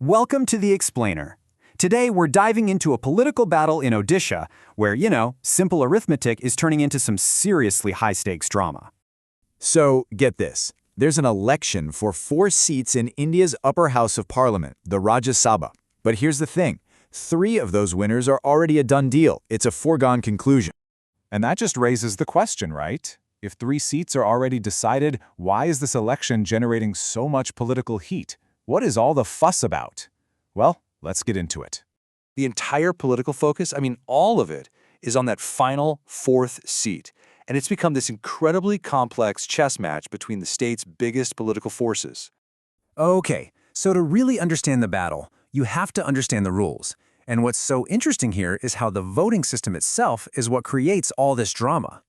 Welcome to The Explainer. Today we're diving into a political battle in Odisha where, simple arithmetic is turning into some seriously high-stakes drama. So, get this. There's an election for 4 seats in India's upper house of parliament, the Rajya Sabha. But here's the thing. 3 of those winners are already a done deal. It's a foregone conclusion. And that just raises the question, right? If 3 seats are already decided, why is this election generating so much political heat? What is all the fuss about? Well, let's get into it. The entire political focus, all of it, is on that final 4th seat. And it's become this incredibly complex chess match between the state's biggest political forces. Okay, so to really understand the battle, you have to understand the rules. And what's so interesting here is how the voting system itself is what creates all this drama.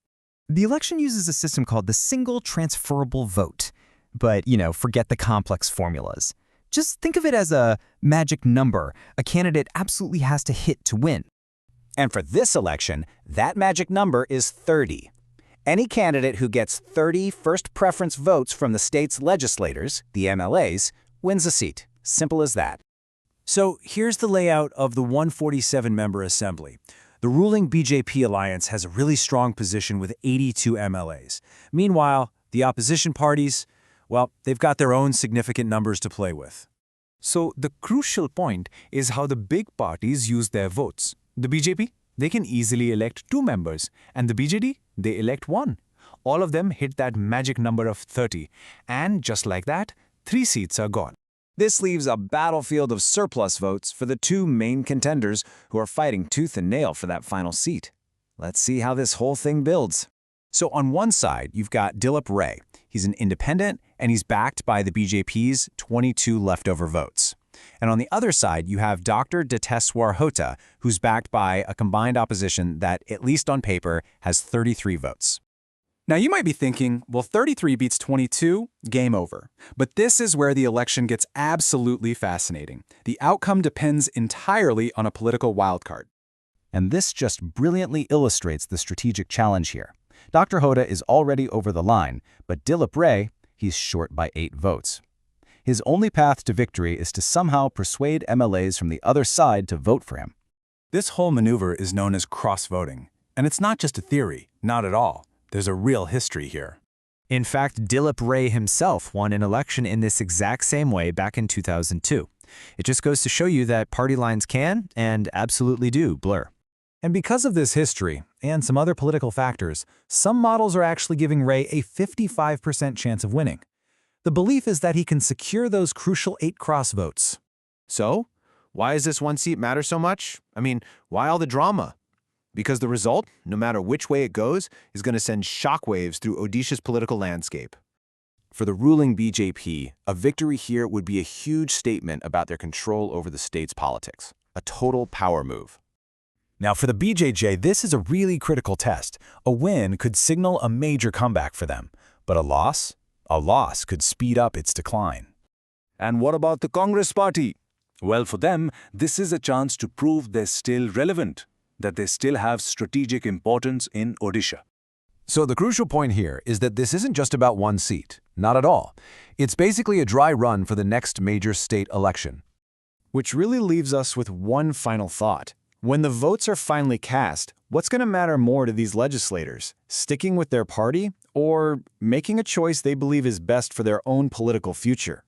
The election uses a system called the single transferable vote. But, forget the complex formulas. Just think of it as a magic number a candidate absolutely has to hit to win. And for this election, that magic number is 30. Any candidate who gets 30 first preference votes from the state's legislators, the MLAs, wins a seat. Simple as that. So here's the layout of the 147-member assembly. The ruling BJP alliance has a really strong position with 82 MLAs. Meanwhile, the opposition parties, well, they've got their own significant numbers to play with. So the crucial point is how the big parties use their votes. The BJP, they can easily elect 2 members, and the BJD, they elect 1. All of them hit that magic number of 30, and just like that, 3 seats are gone. This leaves a battlefield of surplus votes for the 2 main contenders who are fighting tooth and nail for that final seat. Let's see how this whole thing builds. So on one side, you've got Dilip Ray. He's an independent, and he's backed by the BJP's 22 leftover votes. And on the other side, you have Dr. Deteswar Hota, who's backed by a combined opposition that, at least on paper, has 33 votes. Now you might be thinking, well, 33 beats 22, game over. But this is where the election gets absolutely fascinating. The outcome depends entirely on a political wildcard. And this just brilliantly illustrates the strategic challenge here. Dr. Hota is already over the line, but Dilip Ray, he's short by 8 votes. His only path to victory is to somehow persuade MLAs from the other side to vote for him. This whole maneuver is known as cross-voting. And it's not just a theory, not at all. There's a real history here. In fact, Dilip Ray himself won an election in this exact same way back in 2002. It just goes to show you that party lines can, and absolutely do, blur. And because of this history, and some other political factors, some models are actually giving Ray a 55% chance of winning. The belief is that he can secure those crucial 8 cross votes. So, why does this 1 seat matter so much? Why all the drama? Because the result, no matter which way it goes, is going to send shockwaves through Odisha's political landscape. For the ruling BJP, a victory here would be a huge statement about their control over the state's politics. A total power move. Now for the BJJ, this is a really critical test. A win could signal a major comeback for them, but a loss could speed up its decline. And what about the Congress Party? Well, for them, this is a chance to prove they're still relevant, that they still have strategic importance in Odisha. So the crucial point here is that this isn't just about 1 seat. Not at all. It's basically a dry run for the next major state election. Which really leaves us with one final thought. When the votes are finally cast, what's going to matter more to these legislators? Sticking with their party or making a choice they believe is best for their own political future?